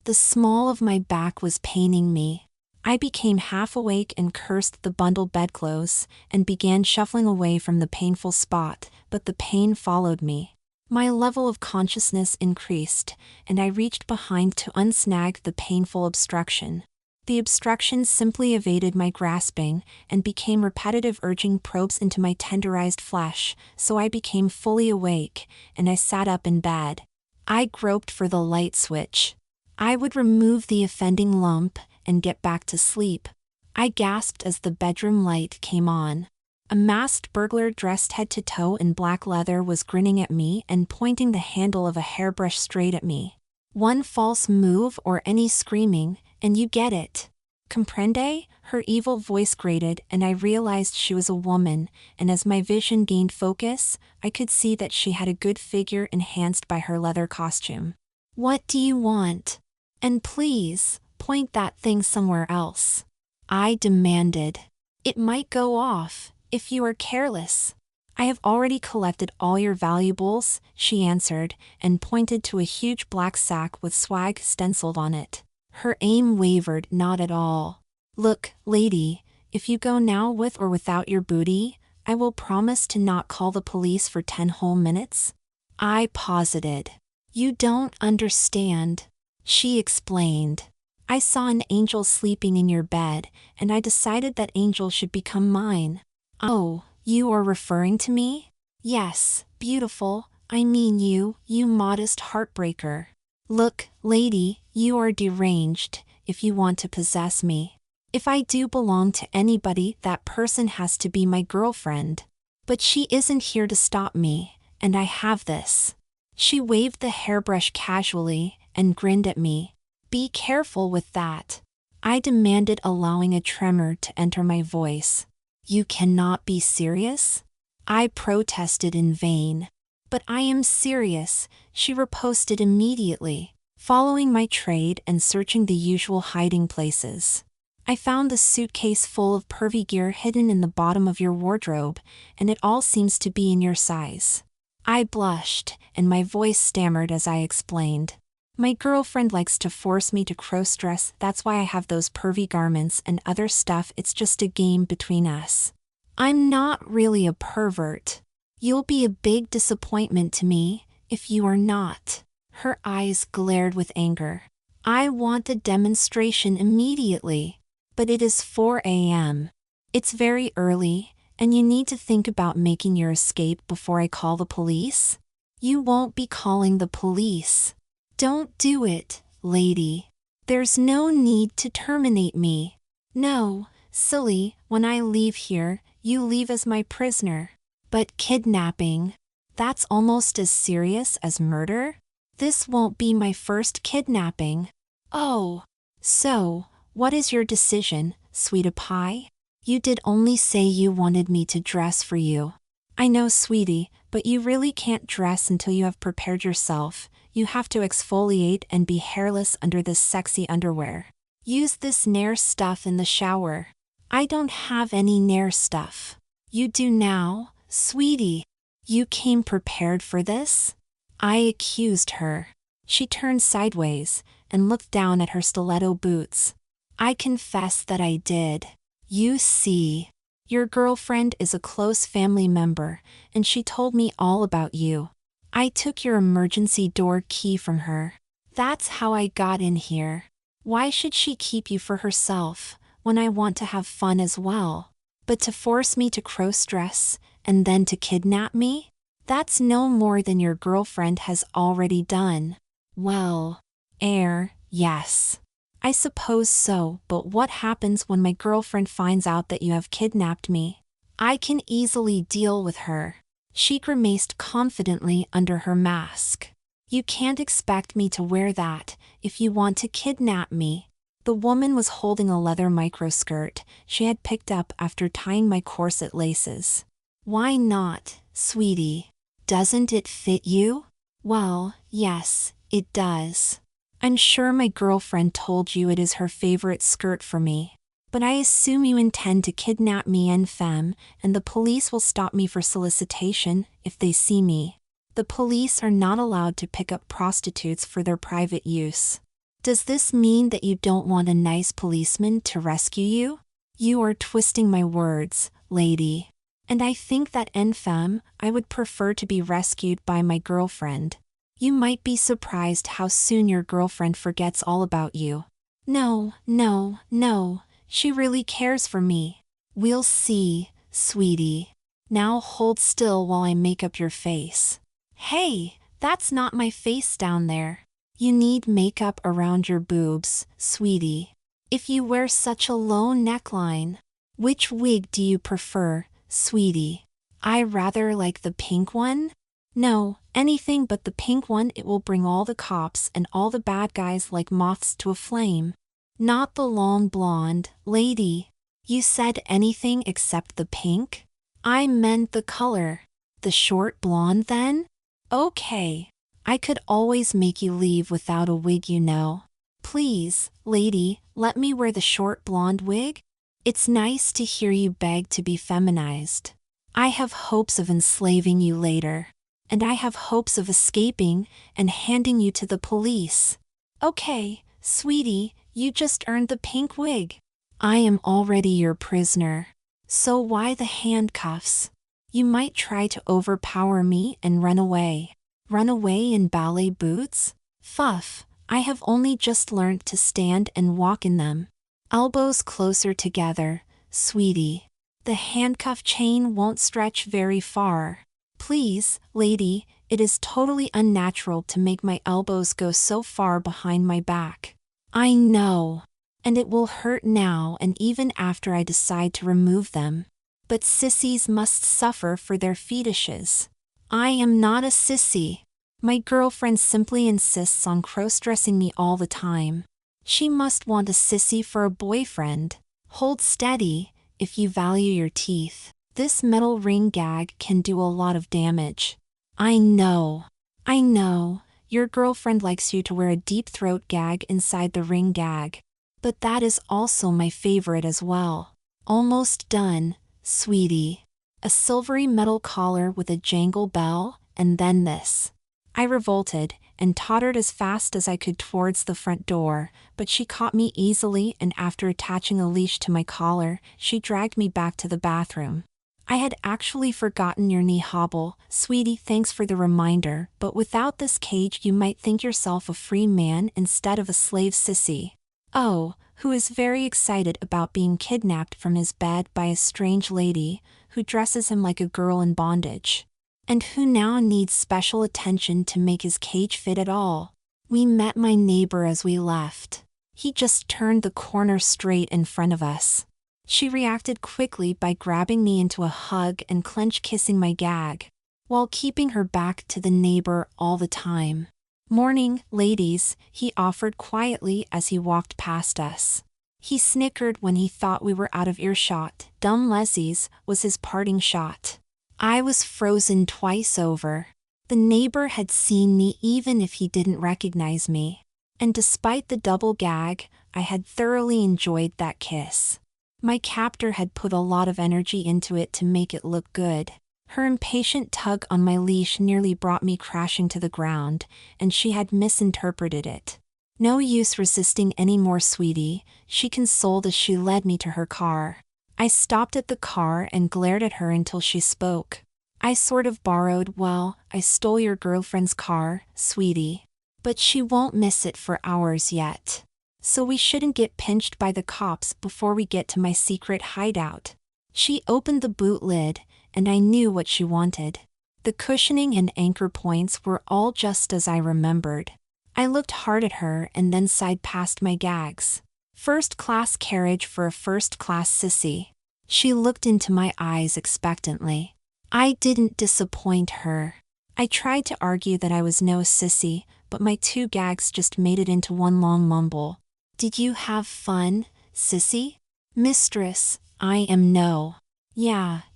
The small of my back was paining me. I became half awake and cursed the bundled bedclothes, and began shuffling away from the painful spot, but the pain followed me. My level of consciousness increased, and I reached behind to unsnag the painful obstruction. The obstruction simply evaded my grasping and became repetitive, urging probes into my tenderized flesh, so I became fully awake, and I sat up in bed. I groped for the light switch. I would remove the offending lump and get back to sleep. I gasped as the bedroom light came on. A masked burglar dressed head to toe in black leather was grinning at me and pointing the handle of a hairbrush straight at me. One false move or any screaming, and you get it. Comprende? Her evil voice grated, and I realized she was a woman, and as my vision gained focus, I could see that she had a good figure enhanced by her leather costume. What do you want? And please, point that thing somewhere else, I demanded. It might go off if you are careless. I have already collected all your valuables, she answered, and pointed to a huge black sack with swag stenciled on it. Her aim wavered not at all. Look, lady, if you go now with or without your booty, I will promise to not call the police for 10 whole minutes. I posited. You don't understand, she explained. I saw an angel sleeping in your bed, and I decided that angel should become mine. Oh, you are referring to me? Yes, beautiful, I mean you modest heartbreaker. Look, lady, you are deranged, if you want to possess me. If I do belong to anybody, that person has to be my girlfriend. But she isn't here to stop me, and I have this. She waved the hairbrush casually and grinned at me. Be careful with that, I demanded, allowing a tremor to enter my voice. You cannot be serious? I protested in vain. But I am serious, she riposted immediately, following my trade and searching the usual hiding places. I found the suitcase full of pervy gear hidden in the bottom of your wardrobe, and it all seems to be in your size. I blushed, and my voice stammered as I explained. My girlfriend likes to force me to crossdress, that's why I have those pervy garments and other stuff, it's just a game between us. I'm not really a pervert. You'll be a big disappointment to me, if you are not. Her eyes glared with anger. I want the demonstration immediately. But it is 4 a.m. It's very early, and you need to think about making your escape before I call the police. You won't be calling the police. Don't do it, lady. There's no need to terminate me. No, silly, when I leave here, you leave as my prisoner. But kidnapping, that's almost as serious as murder? This won't be my first kidnapping. Oh, so, what is your decision, sweetie pie? You did only say you wanted me to dress for you. I know, sweetie, but you really can't dress until you have prepared yourself. You have to exfoliate and be hairless under this sexy underwear. Use this Nair stuff in the shower. I don't have any Nair stuff. You do now, sweetie. You came prepared for this? I accused her. She turned sideways and looked down at her stiletto boots. I confess that I did. You see, your girlfriend is a close family member, and she told me all about you. I took your emergency door key from her. That's how I got in here. Why should she keep you for herself, when I want to have fun as well? But to force me to crossdress, and then to kidnap me? That's no more than your girlfriend has already done. Well, yes. I suppose so, but what happens when my girlfriend finds out that you have kidnapped me? I can easily deal with her. She grimaced confidently under her mask. You can't expect me to wear that if you want to kidnap me. The woman was holding a leather microskirt she had picked up after tying my corset laces. Why not, sweetie? Doesn't it fit you? Well, yes, it does. I'm sure my girlfriend told you it is her favorite skirt for me. But I assume you intend to kidnap me en femme, and the police will stop me for solicitation if they see me. The police are not allowed to pick up prostitutes for their private use. Does this mean that you don't want a nice policeman to rescue you? You are twisting my words, lady. And I think that en femme, I would prefer to be rescued by my girlfriend. You might be surprised how soon your girlfriend forgets all about you. No, no, no, she really cares for me. We'll see, sweetie. Now hold still while I make up your face. Hey, that's not my face down there. You need makeup around your boobs, sweetie. If you wear such a low neckline. Which wig do you prefer, sweetie? I rather like the pink one. No, anything but the pink one. It will bring all the cops and all the bad guys like moths to a flame. Not the long blonde, lady. You said anything except the pink? I meant the color. The short blonde then? Okay. I could always make you leave without a wig, you know. Please, lady, let me wear the short blonde wig. It's nice to hear you beg to be feminized. I have hopes of enslaving you later. And I have hopes of escaping and handing you to the police. Okay, sweetie, you just earned the pink wig. I am already your prisoner. So why the handcuffs? You might try to overpower me and run away. Run away in ballet boots? Fuff, I have only just learned to stand and walk in them. Elbows closer together, sweetie. The handcuff chain won't stretch very far. Please, lady, it is totally unnatural to make my elbows go so far behind my back. I know. And it will hurt now and even after I decide to remove them. But sissies must suffer for their fetishes. I am not a sissy. My girlfriend simply insists on cross-dressing me all the time. She must want a sissy for a boyfriend. Hold steady, if you value your teeth. This metal ring gag can do a lot of damage. I know. Your girlfriend likes you to wear a deep throat gag inside the ring gag. But that is also my favorite as well. Almost done, sweetie. A silvery metal collar with a jangle bell, and then this. I revolted and tottered as fast as I could towards the front door, but she caught me easily and after attaching a leash to my collar, she dragged me back to the bathroom. I had actually forgotten your knee hobble, sweetie, thanks for the reminder, but without this cage you might think yourself a free man instead of a slave sissy. Oh, who is very excited about being kidnapped from his bed by a strange lady, who dresses him like a girl in bondage. And who now needs special attention to make his cage fit at all. We met my neighbor as we left. He just turned the corner straight in front of us. She reacted quickly by grabbing me into a hug and clench kissing my gag, while keeping her back to the neighbor all the time. Morning, ladies, he offered quietly as he walked past us. He snickered when he thought we were out of earshot. Dumb lessies was his parting shot. I was frozen twice over. The neighbor had seen me even if he didn't recognize me. And despite the double gag, I had thoroughly enjoyed that kiss. My captor had put a lot of energy into it to make it look good. Her impatient tug on my leash nearly brought me crashing to the ground, and she had misinterpreted it. No use resisting any more, sweetie, she consoled as she led me to her car. I stopped at the car and glared at her until she spoke. I sort of I stole your girlfriend's car, sweetie. But she won't miss it for hours yet. So we shouldn't get pinched by the cops before we get to my secret hideout. She opened the boot lid, and I knew what she wanted. The cushioning and anchor points were all just as I remembered. I looked hard at her and then sighed past my gags. First-class carriage for a first-class sissy. She looked into my eyes expectantly. I didn't disappoint her. I tried to argue that I was no sissy, but my two gags just made it into one long mumble. Did you have fun, sissy? Mistress, I am no. Yeah.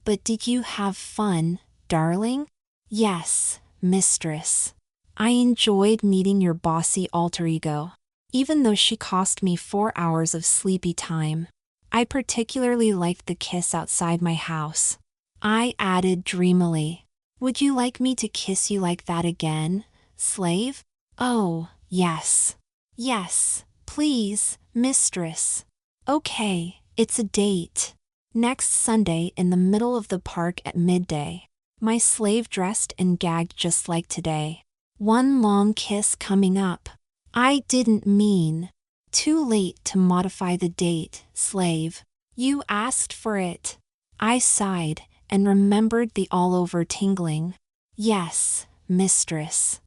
But did you have fun, darling? Yes, mistress. I enjoyed meeting your bossy alter ego. Even though she cost me 4 hours of sleepy time. I particularly liked the kiss outside my house. I added dreamily, would you like me to kiss you like that again, slave? Oh, Yes. Yes, please, mistress. Okay, it's a date. Next Sunday in the middle of the park at midday. My slave dressed and gagged just like today. One long kiss coming up. I didn't mean. Too late to modify the date, slave. You asked for it. I sighed and remembered the all-over tingling. Yes, mistress.